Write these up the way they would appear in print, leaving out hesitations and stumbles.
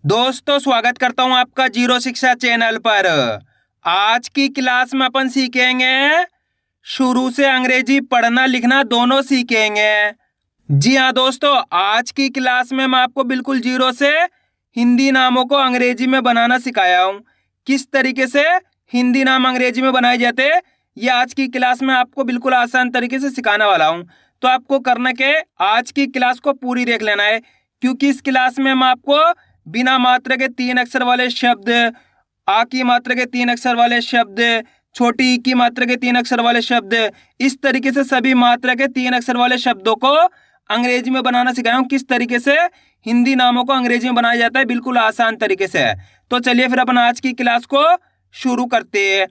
दोस्तों स्वागत करता हूं आपका जीरो शिक्षा चैनल पर। आज की क्लास में अपन सीखेंगे शुरू से अंग्रेजी पढ़ना लिखना दोनों सीखेंगे। जी हाँ दोस्तों, आज की क्लास में मैं आपको बिल्कुल जीरो से हिंदी नामों को अंग्रेजी में बनाना सिखाया हूं। किस तरीके से हिंदी नाम अंग्रेजी में बनाए जाते ये आज की क्लास में आपको बिल्कुल आसान तरीके से सिखाने वाला हूं। तो आपको करना क्या है, आज की क्लास को पूरी देख लेना है, क्योंकि इस क्लास में मैं आपको बिना मात्रा के 3 अक्षर वाले शब्द, आ की मात्रा के 3 अक्षर वाले शब्द, छोटी ई की मात्रा के 3 अक्षर वाले शब्द, इस तरीके से सभी मात्रा के 3 अक्षर वाले शब्दों को अंग्रेजी में बनाना सिखाया हूं। किस तरीके से हिंदी नामों को अंग्रेजी में बनाया जाता है, बिल्कुल आसान तरीके से। तो चलिए फिर अपन आज की क्लास को शुरू करते हैं।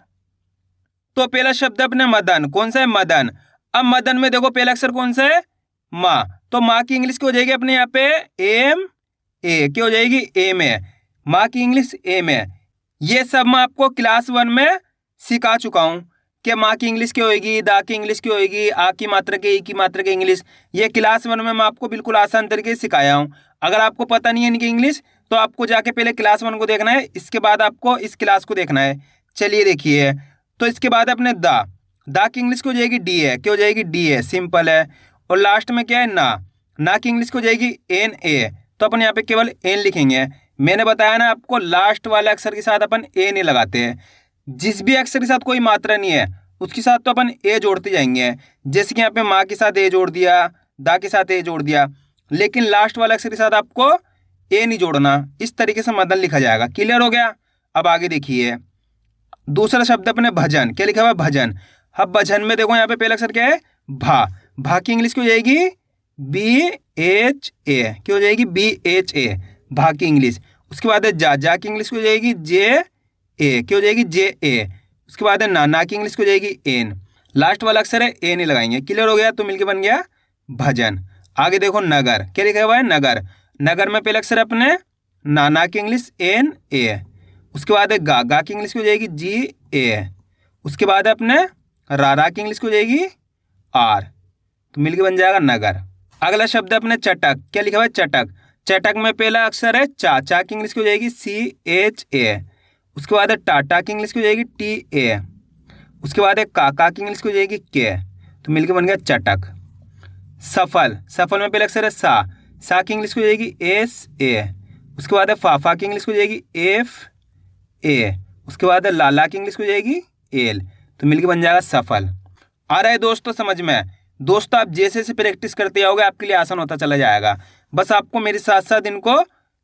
तो पहला शब्द अपने मदन, कौन सा है? मदन। अब मदन में देखो पहला अक्षर कौन सा है? माँ। तो माँ की इंग्लिश क्या हो जाएगी अपने यहाँ पे? M A. क्या हो जाएगी? M A. माँ की इंग्लिश एम ए। ये सब मैं आपको क्लास 1 में सिखा चुका हूँ कि माँ की इंग्लिश क्या होगी, दा की इंग्लिश क्या होगी, आ की मात्रा के, ई की मात्रा के इंग्लिश। ये क्लास 1 में मैं आपको बिल्कुल आसान तरीके से सिखाया हूँ। अगर आपको पता नहीं है इनकी इंग्लिश तो आपको जाके पहले क्लास 1 को देखना है, इसके बाद आपको इस क्लास को देखना है। चलिए देखिए, तो इसके बाद अपने दा की इंग्लिश को हो जाएगी डी ए। क्या हो जाएगी? डी ए, सिंपल है। और लास्ट में क्या है? ना की इंग्लिश को हो जाएगी एन ए। तो अपन यहाँ पे केवल एन लिखेंगे। मैंने बताया ना आपको, लास्ट वाले अक्षर के साथ अपन ए नहीं लगाते हैं। जिस भी अक्षर के साथ कोई मात्रा नहीं है उसके साथ तो अपन ए जोड़ते जाएंगे। जैसे कि यहाँ पे माँ के साथ ए जोड़ दिया, दा के साथ ए जोड़ दिया, लेकिन लास्ट वाले अक्षर के साथ आपको ए नहीं जोड़ना। इस तरीके से मदन लिखा जाएगा। क्लियर हो गया? अब आगे देखिए, दूसरा शब्द अपने भजन। क्या लिखा हुआ है? भजन। अब भजन में देखो यहाँ पे पहला अक्षर क्या है? भा की इंग्लिश क्या हो जाएगी? B H A. क्या हो जाएगी? बी एच ए, भा की इंग्लिश। उसके बाद है जा की इंग्लिश क्या हो जाएगी? जे ए। क्या हो जाएगी? जे ए। उसके बाद है ना की इंग्लिश क्या हो जाएगी? एन। लास्ट वाला अक्षर है ए नहीं लगाएंगे। क्लियर हो गया? तो मिलके बन गया भजन। आगे देखो नगर। क्या लिखा हुआ है? नगर। नगर में पहला अक्षर अपने ना की इंग्लिश एन ए। उसके बाद है गा की इंग्लिश की हो जाएगी जी ए। उसके बाद है अपने रा की इंग्लिश की हो जाएगी आर। तो मिलके बन जाएगा नगर। अगला शब्द है अपने चटक। क्या लिखा हुआ है? चटक। चटक में पहला अक्षर है चा की इंग्लिश की हो जाएगी सी एच ए। उसके बाद है टाटा की इंग्लिश की हो जाएगी टी ए। उसके बाद है का की इंग्लिश की हो जाएगी के। तो मिलके बन गया चटक। सफल। सफल में पहला अक्षर है सा की इंग्लिश की हो जाएगी एस ए। उसके बाद है फा की इंग्लिश की हो जाएगी एफ ए। उसके बाद है लाला की इंग्लिश हो जाएगी एल। तो मिलके बन जाएगा सफल। आ रहा है दोस्तों समझ में? दोस्तों आप जैसे जैसे प्रैक्टिस करते जाओगे आपके लिए आसान होता चला जाएगा। बस आपको मेरे साथ साथ इनको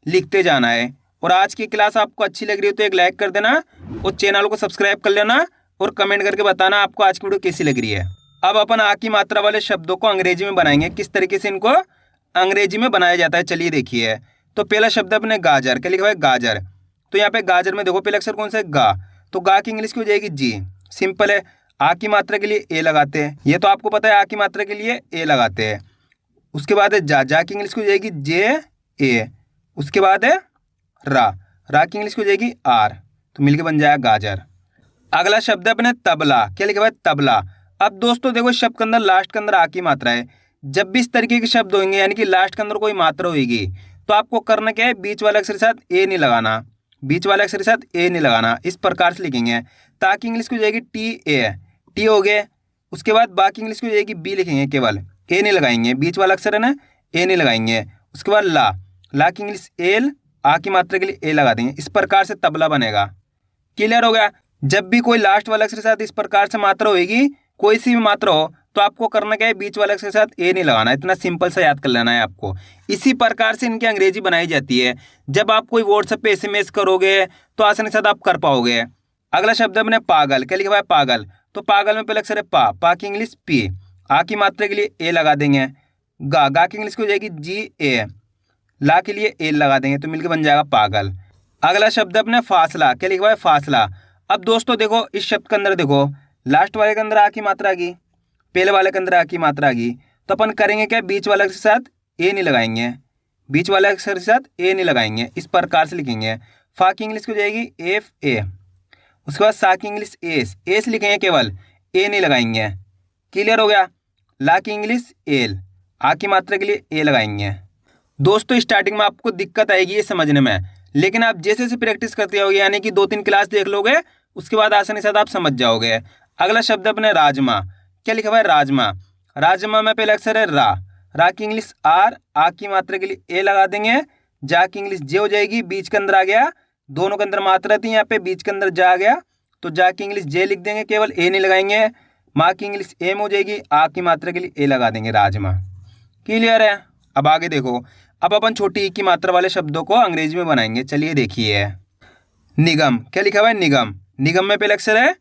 लिखते जाना है। और आज की क्लास आपको अच्छी लग रही हो तो एक लाइक कर देना और चैनल को सब्सक्राइब कर लेना और कमेंट करके बताना आपको आज की वीडियो कैसी लग रही है। अब अपन आ की मात्रा वाले शब्दों को अंग्रेजी में बनाएंगे। किस तरीके से इनको अंग्रेजी में बनाया जाता है चलिए देखिए। तो पहला शब्द अपने गाजर। क्या लिखा हुआ है? गाजर। तो यहाँ पे गाजर में देखो पहला अक्षर कौन सा है? गा। तो गा की इंग्लिश की हो जाएगी जी। सिंपल है। आ की मात्रा के लिए ए लगाते हैं, ये तो आपको पता है, आ की मात्रा के लिए ए लगाते हैं। उसके बाद है जा की इंग्लिश की हो जाएगी जे ए। उसके बाद है रा की इंग्लिश की हो जाएगी आर। तो मिलके बन जाएगा गाजर। अगला शब्द है अपने तबला। क्या लिखा हुआ है? तबला। अब दोस्तों देखो शब्द के अंदर लास्ट के अंदर आ की मात्रा है। जब भी इस तरीके के शब्द होंगे यानी कि लास्ट के अंदर कोई मात्रा होगी तो आपको करना क्या है? बीच वाले अक्षर के साथ ए नहीं लगाना। बीच वाले अक्षर के साथ ए नहीं लगाना। इस प्रकार से लिखेंगे। ताकि इंग्लिश की हो जाएगी टी ए। टी हो गए। उसके बाद बाकी इंग्लिश की हो जाएगी बी लिखेंगे, केवल ए नहीं लगाएंगे। बीच वाला अक्षर है ना, ए नहीं लगाएंगे। उसके बाद ला की इंग्लिश एल। आ की मात्रा के लिए ए लगा देंगे। इस प्रकार से तबला बनेगा। क्लियर हो गया? जब भी कोई लास्ट वाले अक्षर के साथ इस प्रकार से मात्रा होगी, कोई सी भी मात्रा हो, तो आपको करना क्या है? बीच वाले अक्षर के साथ ए नहीं लगाना। इतना सिंपल सा याद कर लेना है आपको। इसी प्रकार से इनकी अंग्रेजी बनाई जाती है। जब आप कोई व्हाट्सएप पे एसएमएस करोगे तो आसानी के साथ आप कर पाओगे। अगला शब्द है अपने पागल। क्या लिखा हुआ है? पागल। तो पागल में पहले अक्षर है पा की इंग्लिश पी। आ की मात्रा के लिए ए लगा देंगे। गा की इंग्लिश की हो जाएगी जी ए। ला के लिए ए लगा देंगे। तो मिलकर बन जाएगा पागल। अगला शब्द है अपने फासला। क्या लिखा हुआ है? फासला। अब दोस्तों देखो इस शब्द के अंदर देखो लास्ट वाले के अंदर आ की मात्रा आ गई, पहले वाले के अंदर आ की मात्रा आ गई। तो अपन करेंगे क्या? बीच वाले के साथ ए नहीं लगाएंगे। बीच वाले अक्षर के साथ ए नहीं लगाएंगे। इस प्रकार से लिखेंगे। फा की इंग्लिश की हो जाएगी एफ ए। उसके बाद सा की इंग्लिश एस लिखेंगे, केवल ए नहीं लगाएंगे। क्लियर हो गया? ला की इंग्लिश एल। आ की मात्रा के लिए ए लगाएंगे। दोस्तों स्टार्टिंग में आपको दिक्कत आएगी ये समझने में, लेकिन आप जैसे जैसे प्रैक्टिस करते जाओगे, यानी कि 2-3 क्लास देख लोगे, उसके बाद आसानी से आप समझ जाओगे। अगला शब्द अपने राजमा। क्या लिखा हुआ है? राजमा। राजमा में पहला अक्षर है रा की इंग्लिश आर, आ की मात्रा के लिए ए लगा देंगे, जा की इंग्लिश जे हो जाएगी, बीच के अंदर आ गया, दोनों के अंदर मात्रा थी, यहाँ पे बीच के अंदर जा आ गया तो जा की इंग्लिश जे लिख देंगे, केवल ए नहीं लगाएंगे। माँ की इंग्लिश एम हो जाएगी, आ की मात्रा के लिए ए लगा देंगे, राजमा। क्लियर है? अब आगे देखो, अब अपन छोटी ई की मात्रा वाले शब्दों को अंग्रेजी में बनाएंगे। चलिए देखिए, निगम। क्या लिखा हुआ है? निगम। निगम में पहला अक्षर है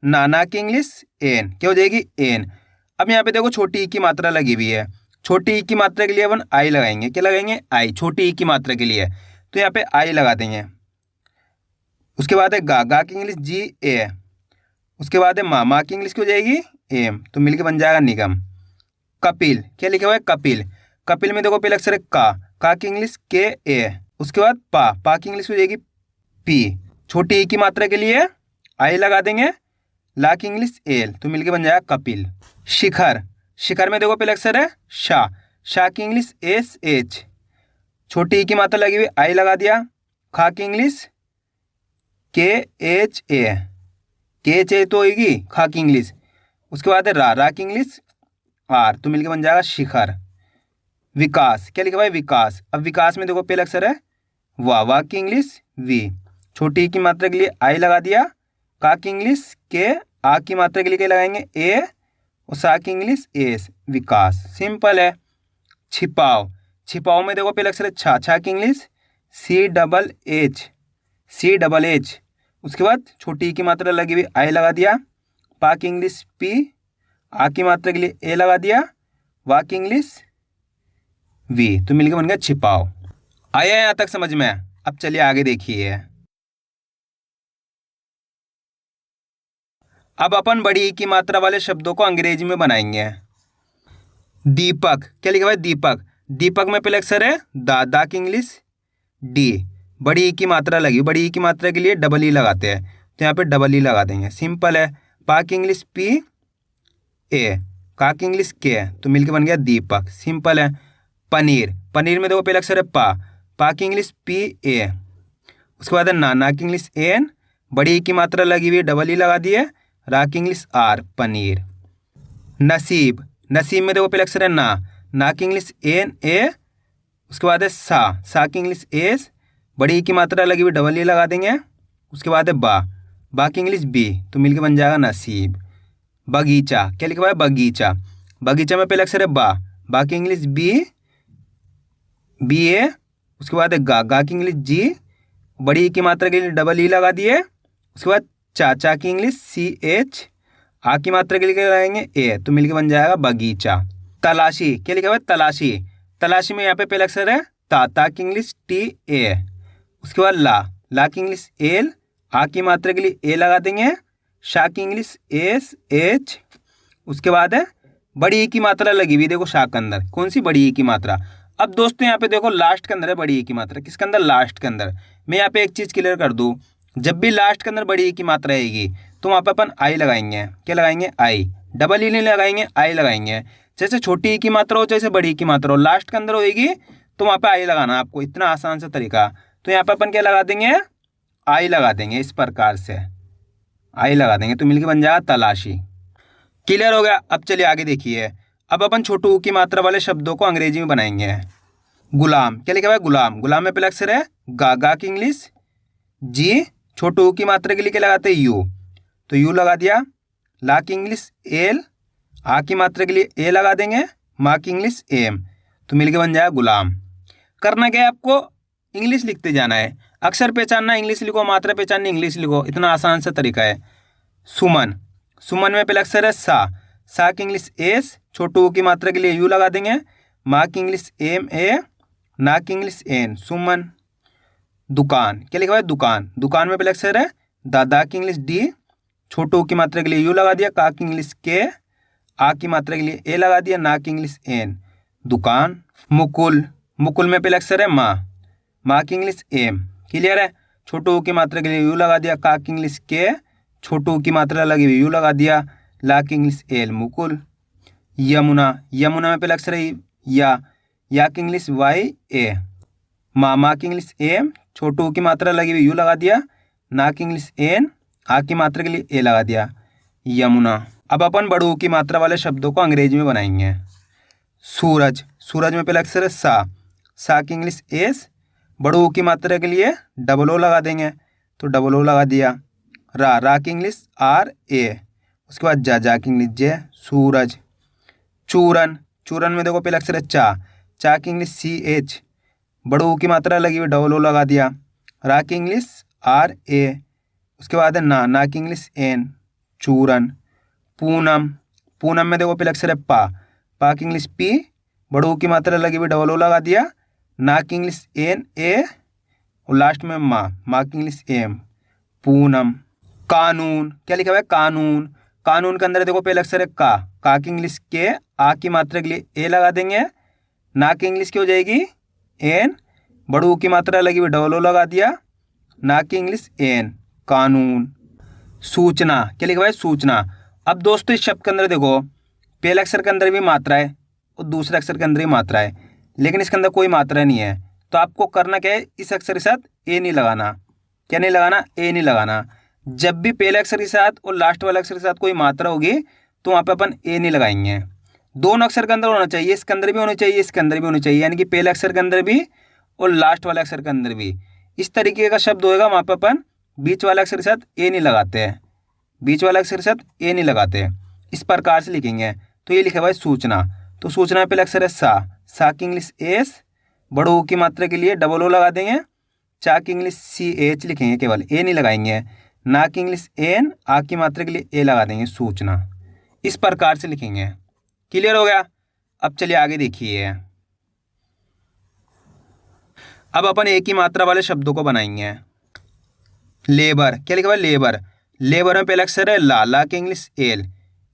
ना की इंग्लिश एन, क्या हो जाएगी? एन। अब यहाँ पे देखो छोटी ई की मात्रा लगी हुई है, छोटी ई की मात्रा के लिए अपन आई लगाएंगे। क्या लगाएंगे? आई। छोटी ई की मात्रा के लिए तो यहाँ पे आई लगा देंगे। उसके बाद है गा की इंग्लिश जी ए। उसके बाद है माँ की इंग्लिश की हो जाएगी एम, तो मिलके बन जाएगा निगम। कपिल। क्या लिखा हुआ है? कपिल। कपिल में देखो पहले अक्षर है का की इंग्लिश के ए। उसके बाद पा की इंग्लिश हो जाएगी पी। छोटी ई की मात्रा के लिए आई लगा देंगे, ला की इंग्लिश एल, तो मिलके बन जाएगा कपिल। शिखर। शिखर में देखो पहले अक्षर है शा की इंग्लिश एस एच। छोटी ई की मात्रा लगी हुई आई लगा दिया, खा की इंग्लिश के एच ए तो होगी खा की इंग्लिश। उसके बाद है रा की इंग्लिश आर, तो मिलके बन जाएगा शिखर। विकास। क्या लिखा हुआ है? विकास। अब विकास में देखो पहला अक्षर है वाह की इंग्लिश वी। छोटी ई की मात्रा के लिए आई लगा दिया, का की इंग्लिश के, आ की मात्रा के लिए क्या लगाएंगे? ए, और सा की इंग्लिश एस, विकास। सिंपल है। छिपाव। छिपाव में देखो पहले अक्षर है छा की इंग्लिश सी डबल एच। उसके बाद छोटी ई की मात्रा लगी हुई आई लगा दिया, पा की इंग्लिश पी, आ की मात्रा के लिए ए लगा दिया, वा की इंग्लिश वी, तो मिलकर बन गया छिपाव। आया यहाँ तक समझ में? अब चलिए आगे देखिए। अब अपन बड़ी ई की मात्रा वाले शब्दों को अंग्रेजी में बनाएंगे। दीपक। क्या लिखा हुआ है? दीपक। दीपक में पहले अक्षर है दा की इंग्लिश डी। बड़ी ई की मात्रा लगी, बड़ी ई की मात्रा के लिए डबल ई लगाते हैं, तो यहाँ पे डबल ई लगा देंगे। सिंपल है। पा की इंग्लिश पी ए, का की इंग्लिश के, तो मिलके बन गया दीपक। सिंपल है। पनीर। पनीर में देखो पहले अक्षर है पा की इंग्लिश पी ए। उसके बाद है ना की इंग्लिश एन, बड़ी ई की मात्रा लगी हुई डबल ई लगा दिए, रा की इंग्लिश आर, पनीर। नसीब। नसीब में देखो पहले अक्षर है ना की इंग्लिश एन ए। उसके बाद है सा की इंग्लिश एस, बड़ी ई की मात्रा लगी हुई डबल ई लगा देंगे। उसके बाद है बा की इंग्लिश बी, तो मिलके बन जाएगा नसीब। बगीचा। क्या लिखा हुआ है? बगीचा। बगीचा में पहले अक्षर है बा की इंग्लिश बी ए। उसके बाद है गा की इंग्लिश जी, बड़ी ई की मात्रा के लिए डबल ई लगा दिए। उसके बाद चा की इंग्लिश सी एच, आ की मात्रा के लिए लगाएंगे ए, तो मिलके बन जाएगा बगीचा। तलाशी। क्या लिखा हुआ है? तलाशी। तलाशी में यहाँ पे पहला अक्षर है ता की इंग्लिश टी ए। उसके बाद ला की इंग्लिश एल, आ की मात्रा के लिए ए लगा देंगे, शा की इंग्लिश एस एच। उसके बाद है बड़ी ई की मात्रा लगी हुई, देखो शा के अंदर कौन सी? बड़ी ई की मात्रा। अब दोस्तों यहाँ पे देखो लास्ट के अंदर है बड़ी ई की मात्रा। किसके अंदर? लास्ट के अंदर। मैं यहाँ पे एक चीज़ क्लियर कर दूँ, जब भी लास्ट के अंदर बड़ी ई की मात्रा आएगी तो वहाँ पे अपन आई लगाएंगे। क्या लगाएंगे? आई। डबल ई नहीं लगाएंगे, आई लगाएंगे। जैसे छोटी ई की मात्रा हो, जैसे बड़ी ई की मात्रा हो, लास्ट के अंदर होएगी तो वहाँ पे आई लगाना आपको। इतना आसान सा तरीका। तो यहाँ पे अपन क्या लगा देंगे? आई लगा देंगे। इस प्रकार से आई लगा देंगे, तो मिलके बन जाएगा तलाशी। क्लियर हो गया? अब चलिए आगे देखिए। अब अपन छोटू ऊ की मात्रा वाले शब्दों को अंग्रेजी में बनाएंगे। गुलाम। क्या लिखा हुआ है? गुलाम। गुलाम में पहला अक्षर है गा की इंग्लिश जी। छोटू ऊ की मात्रा के लिए क्या लगाते हैं? यू, तो यू लगा दिया। ला की इंग्लिश एल, आ की मात्रा के लिए ए लगा देंगे, माँ की इंग्लिश एम, तो मिलके बन जाएगा गुलाम। करना क्या है आपको? इंग्लिश लिखते जाना है। अक्षर पहचानना इंग्लिश लिखो, मात्रा पहचाननी इंग्लिश लिखो, इतना आसान सा तरीका है। सुमन। सुमन में पहला अक्षर है सा की इंग्लिश एस, छोटू ऊ की मात्रा के लिए यू लगा देंगे, माँ की इंग्लिश एम ए, ना की इंग्लिश एन, सुमन। दुकान। क्या लिखा हुआ है? दुकान। दुकान में पहले अक्षर है दा की इंग्लिश डी, छोटू की मात्रा के लिए यू लगा दिया, का की इंग्लिश के, आ की मात्रा के लिए ए लगा दिया, ना की इंग्लिश एन, दुकान। मुकुल। मुकुल में पहले अक्षर है माँ की इंग्लिश एम। क्लियर है? छोटू की मात्रा के लिए यू लगा दिया, का की इंग्लिश के, छोटू की मात्रा लगी हुई यू लगा दिया, ला की इंग्लिश एल, मुकुल। यमुना। यमुना में पहले अक्षर है या की इंग्लिश वाई ए, माँ की इंग्लिश एम, छोटू ऊ की मात्रा लगी हुई यू लगा दिया, ना की इंग्लिश एन, आ की मात्रा के लिए ए लगा दिया, यमुना। अब अपन बड़ू की मात्रा वाले शब्दों को अंग्रेजी में बनाएंगे। सूरज, सूरज में पहला अक्षर है सा की इंग्लिश एस, बड़ू की मात्रा के लिए डबल ओ लगा देंगे, तो डबल ओ लगा दिया। रा की इंग्लिश आर ए, उसके बाद जा की इंग्लिश जे, सूरज। चूरन, चूरन में देखो पहला अक्षर है चा की इंग्लिश सी एच, बड़ू की मात्रा लगी हुई डबल ओ लगा दिया। रा की इंग्लिश आर ए, उसके बाद है ना की इंग्लिश एन, चूरन। पूनम, पूनम में देखो पहला अक्षर है पा की इंग्लिश पी, बड़ू की मात्रा लगी हुई डबल ओ लगा दिया, ना की इंग्लिश एन ए, और लास्ट में माँ की इंग्लिश एम, पूनम। कानून, क्या लिखा हुआ है कानून, कानून के अंदर देखो पहला अक्षर है का की इंग्लिश के, आ की मात्रा के लिए ए लगा देंगे, ना की इंग्लिश क्या हो जाएगी एन, बड़ू की मात्रा लगी हुई डबल ओ लगा दिया, ना की इंग्लिश एन, कानून। सूचना, क्या लिखा हुआ है सूचना। अब दोस्तों इस शब्द के अंदर देखो पहले अक्षर के अंदर भी मात्रा है और दूसरे अक्षर के अंदर भी मात्रा है, लेकिन इसके अंदर कोई मात्रा नहीं है, तो आपको करना क्या है, इस अक्षर के साथ ए नहीं लगाना। क्या नहीं लगाना, ए नहीं लगाना। जब भी पहले अक्षर के साथ और लास्ट वाले अक्षर के साथ कोई मात्रा होगी तो वहाँ पे अपन ए नहीं लगाएंगे। दोनों अक्षर के अंदर होना चाहिए, इसके अंदर भी होना चाहिए, इसके अंदर भी होना चाहिए, यानी कि पहले अक्षर के अंदर भी और लास्ट वाले अक्षर के अंदर भी। इस तरीके का शब्द होएगा वहाँ पे अपन बीच वाले अक्षर के साथ ए नहीं लगाते हैं, बीच वाले अक्षर के साथ ए नहीं लगाते, इस प्रकार से लिखेंगे। तो ये लिखा हुआ है सूचना, तो सूचना में पहले अक्षर है सा की इंग्लिश एस, बड़ो की मात्रा के लिए डबल ओ लगा देंगे, चा की इंग्लिश सी एच लिखेंगे, केवल ए नहीं लगाएंगे, ना की इंग्लिश एन, आ की मात्रा के लिए ए लगा देंगे, सूचना। इस प्रकार से लिखेंगे। क्लियर हो गया। अब चलिए आगे देखिए। अब अपन एक ही मात्रा वाले शब्दों को बनाएंगे। लेबर, क्या लिखा हुआ है लेबर, लेबर में पहला अक्षर है ला की इंग्लिश एल,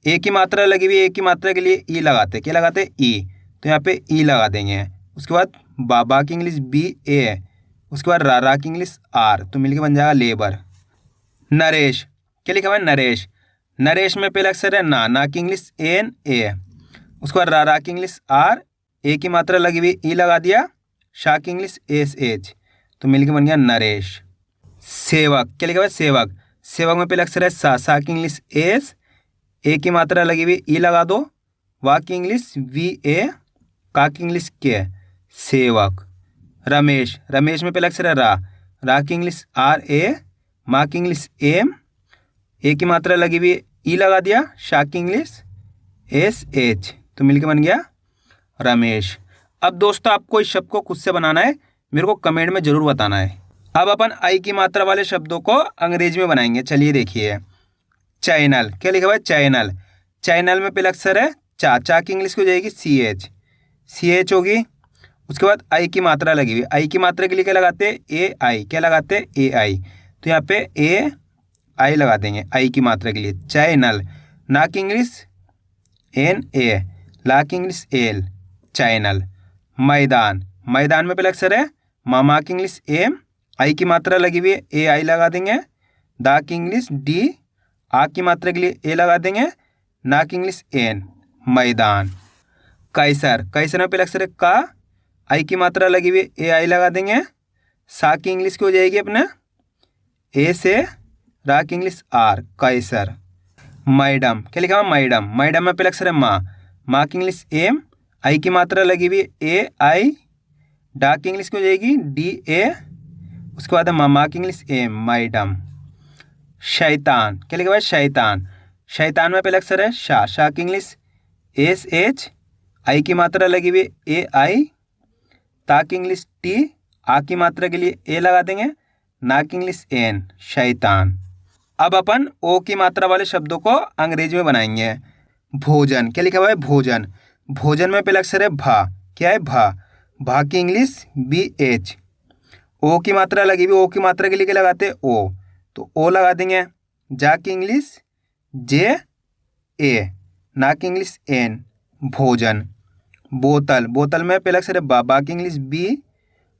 एक ही मात्रा लगी हुई, एक ही मात्रा के लिए ई लगाते, क्या लगाते ई, तो यहाँ पे ई लगा देंगे। उसके बाद बाबा की इंग्लिश बी ए, उसके बाद रा की इंग्लिश आर, तो मिलके बन जाएगा लेबर। नरेश, क्या लिखा हुआ है नरेश, नरेश में पहला अक्षर है ना की इंग्लिश एन ए, उसके बाद रा की इंग्लिश आर, एक ही मात्रा लगी हुई ई लगा दिया, शाह की इंग्लिश एस एच, तो मिलके बन गया नरेश। सेवक, क्या लिखा हुआ है सेवक, सेवक में पहला अक्षर है सा की इंग्लिश एस, एक की मात्रा लगी हुई ई लगा दो, वा की इंग्लिश वी ए, का की इंग्लिश के, सेवक। रमेश, रमेश में पहला अक्षर है रा की इंग्लिश आर ए, माँ की इंग्लिश एम, एक की मात्रा लगी हुई ई लगा दिया, शाह की इंग्लिश एस एच, तो मिलके बन गया रमेश। अब दोस्तों आपको इस शब्द को खुद से बनाना है, मेरे को कमेंट में जरूर बताना है। अब अपन आई की मात्रा वाले शब्दों को अंग्रेजी में बनाएंगे। चलिए देखिए। चैनल, क्या लिखा हुआ है चैनल, चैनल में पहला अक्षर है चा की इंग्लिश हो जाएगी सी एच होगी, उसके बाद आई की मात्रा लगी हुई, आई की मात्रा के लिए क्या लगाते हैं ए आई, क्या लगाते हैं ए आई, तो यहाँ पे ए आई लगा देंगे आई की मात्रा के लिए। चैनल, ना की इंग्लिश एन ए, ला की इंग्लिश एल, चैनल। मैदान, मैदान में पहला अक्षर है मामा की इंग्लिश एम, आई की मात्रा लगी हुई है ए आई लगा देंगे, दा की इंग्लिश डी, आ की मात्रा के लिए ए लगा देंगे, ना की इंग्लिश एन, मैदान। कैसर, कैसर में पहला अक्षर है का, आई की मात्रा लगी हुई ए आई लगा देंगे, सा की इंग्लिश की हो जाएगी अपने ए से, रा की इंग्लिश आर, कैसर। मैडम, क्या लिखा हुआ मैडम, मैडम में पहला अक्षर है माँ की इंग्लिश एम, आई की मात्रा लगी हुई ए आई, डा की इंग्लिश की हो जाएगी डी ए, उसके बाद है माँ की इंग्लिश एम, मैडम। शैतान, क्या लिखा हुआ है शैतान, शैतान में पहला अक्षर है शाह की इंग्लिश एस एच, आई की मात्रा लगी हुई ए आई, ता की इंग्लिश टी, आ की मात्रा के लिए ए लगा देंगे, ना की इंग्लिश एन, शैतान। अब अपन ओ की मात्रा वाले शब्दों को अंग्रेजी में बनाएंगे। भोजन, क्या लिखा हुआ है भोजन, भोजन में पहला अक्षर है भा, क्या है भा की इंग्लिश बी एच, ओ की मात्रा लगी हुई, ओ की मात्रा के लिए क्या लगाते हैं ओ, तो ओ लगा देंगे। जा की इंग्लिश जे ए, ना की इंग्लिश एन, भोजन। बोतल, बोतल में पहला अक्षर है बा की इंग्लिश बी,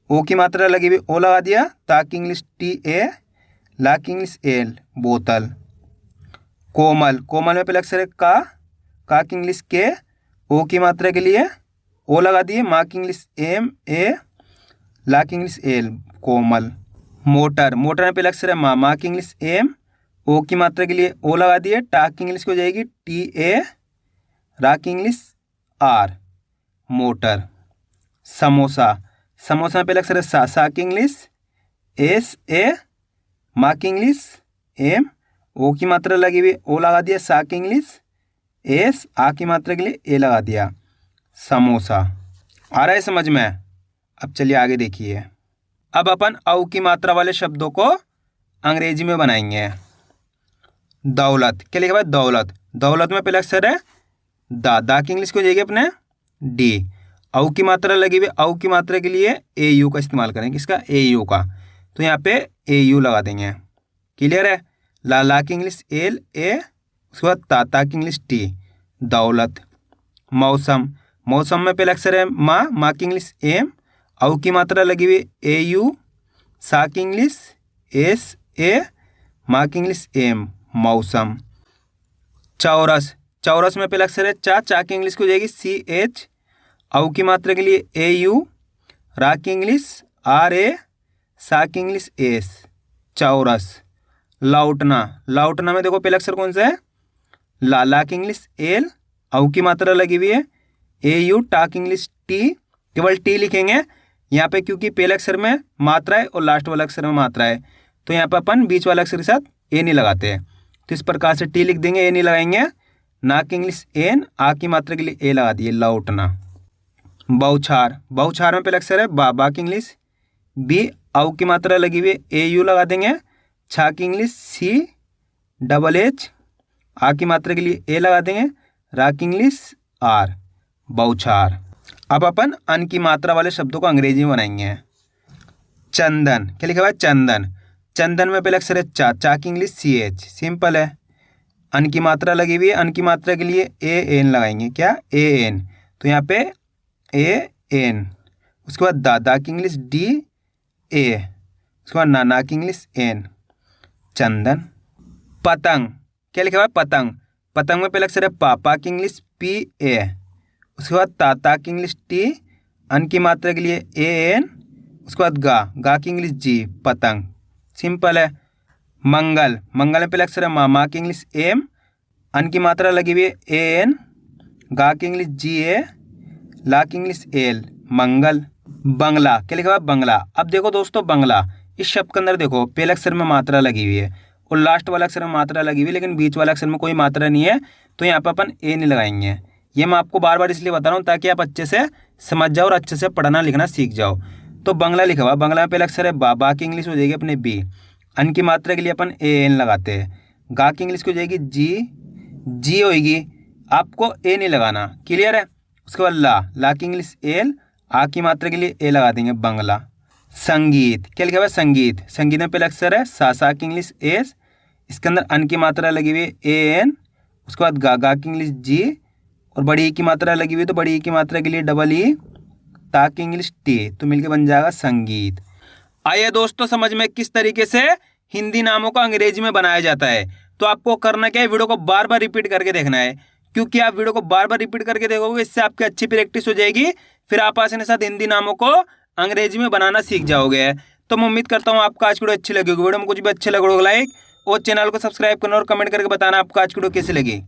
ओ की मात्रा लगी हुई ओ लगा दिया, ता की इंग्लिश टी ए, ला की इंग्लिश एल, बोतल। कोमल, कोमल में पहला अक्षर है का की इंग्लिश के, ओ की मात्रा के लिए ओ लगा दिए, माँ की इंग्लिश एम ए, ला की इंग्लिश एल, कोमल। मोटर, मोटर में पहले अक्षर है मा, मा की इंग्लिश एम, ओ की मात्रा के लिए ओ लगा दिए, टा की इंग्लिश हो जाएगी टी ए, रा की English R, motor. Samosa, samosa में पहले अक्षर है सा, सा की इंग्लिश एस ए, मा की इंग्लिश एम, ओ की मात्रा लगी हुई ओ लगा दिया, सा की इंग्लिश एस, आ की मात्रा के लिए ए लगा दिया, समोसा। आ रहा है समझ में? अब चलिए आगे देखिए। अब अपन औ की मात्रा वाले शब्दों को अंग्रेजी में बनाएंगे। दौलत, क्या लिखा हुआ है? दौलत। दौलत में पहले अक्षर है दा, दा की इंग्लिश को जाएगी अपने डी। औ की मात्रा लगी हुई, औ की मात्रा के लिए ए यू का इस्तेमाल करेंगे, किसका? ए यू का। तो यहाँ पे ए यू लगा देंगे। क्लियर है? ला, ला की इंग्लिश एल ए, उसके बाद ता, ता की इंग्लिश टी, दौलत। मौसम, मौसम में पहले अक्षर है मा, मा की इंग्लिश एम, औ की मात्रा लगी हुई ए यू, सा की इंग्लिश एस ए, मा की इंग्लिश एम, मौसम। चौरस, चौरस में पहले अक्षर है चा, चा की इंग्लिश को जाएगी सी एच, औ की मात्रा के लिए ए यू, रा की इंग्लिश आर ए, सा की इंग्लिश एस, चौरस। लौटना, लौटना में देखो पहले अक्षर कौन सा है? ला, ला की इंग्लिश एल, औ की मात्रा लगी हुई है ए यू, टा की इंग्लिश टी, केवल टी लिखेंगे यहाँ पे क्योंकि पहले अक्षर में मात्रा है और लास्ट वाला अक्षर में मात्रा है, तो यहाँ पे अपन बीच वाले अक्षर के साथ ए नहीं लगाते हैं। तो इस प्रकार से टी लिख देंगे, ए नहीं लगाएंगे। ना की इंग्लिश एन, आ की मात्रा के लिए ए लगा दिए, लौटना। बौछार, बौछार में पहले अक्षर है बा, बा की इंग्लिश बी, औ की मात्रा लगी हुई ए यू लगा देंगे, छा की इंग्लिश सी डबल एच, आ की मात्रा के लिए ए लगा देंगे, रा की इंग्लिश आर, बौछार। अब अपन अन की मात्रा वाले शब्दों को अंग्रेजी में बनाएंगे। चंदन, क्या लिखा हुआ है? चंदन। चंदन में पहले अक्षर है चा, चा की इंग्लिश सी एच, सिंपल है। अन की मात्रा लगी हुई है, अन की मात्रा के लिए ए एन लगाएंगे, क्या? ए एन, तो यहाँ पे ए एन। उसके बाद दा, दा की इंग्लिश डी ए, उसके बाद ना, ना की इंग्लिश एन, चंदन। पतंग, क्या लिखा हुआ है? पतंग। पतंग में पहले अक्षर है पा, पा की इंग्लिश पी ए, उसके बाद ता, ता की इंग्लिश टी, अन की मात्रा के लिए ए एन, उसके बाद गा, गा की इंग्लिश जी, पतंग, सिंपल है। मंगल, मंगल में पहले अक्षर है मा, मा की इंग्लिश एम, अन की मात्रा लगी हुई है ए एन, गा की इंग्लिश जी ए, ला की इंग्लिश एल, मंगल। बंगला, क्या लिखा हुआ है? बंगला। अब देखो दोस्तों, बंगला इस शब्द के अंदर देखो पहले अक्षर में मात्रा लगी हुई है और लास्ट वाला अक्षर में मात्रा लगी हुई है, लेकिन बीच वाला अक्षर में कोई मात्रा नहीं है, तो यहाँ पर अपन ए नहीं लगाएंगे। ये मैं आपको बार बार इसलिए बता रहा हूँ ताकि आप अच्छे से समझ जाओ और अच्छे से पढ़ना लिखना सीख जाओ। तो बंगला लिखा हुआ, बंगला में पहले अक्षर है बा, बा की इंग्लिश हो जाएगी अपने बी, अन की मात्रा के लिए अपन ए एन लगाते हैं, गा की इंग्लिश को हो जाएगी जी, जी होएगी, आपको ए नहीं लगाना। क्लियर है? उसके बाद ला, ला की इंग्लिश एल, आ की मात्रा के लिए ए लगा देंगे, बंगला। संगीत, क्या लिखा हुआ है? संगीत। संगीत में पहले अक्षर है सा, सा की इंग्लिश एस, इसके अंदर अन की मात्रा लगी हुई है ए एन, उसके बाद गा, गा की इंग्लिश जी, और बड़ी ई की मात्रा लगी हुई है तो बड़ी ई की मात्रा के लिए डबल ई, ता की इंग्लिश टी, तो मिलके बन जाएगा संगीत। आइए दोस्तों समझ में किस तरीके से हिंदी नामों को अंग्रेजी में बनाया जाता है। तो आपको करना क्या है, वीडियो को बार बार रिपीट करके देखना है, क्योंकि आप वीडियो को बार बार रिपीट करके देखोगे इससे आपकी अच्छी प्रैक्टिस हो जाएगी, फिर आप आसानी के साथ हिंदी नामों को अंग्रेजी में बनाना सीख जाओगे। तो मैं उम्मीद करता हूँ आपको आज की वीडियो अच्छी लगी होगी। वीडियो में कुछ भी अच्छे लगे लाइक और चैनल को सब्सक्राइब करना और कमेंट करके बताना आपको आज की वीडियो कैसी लगी।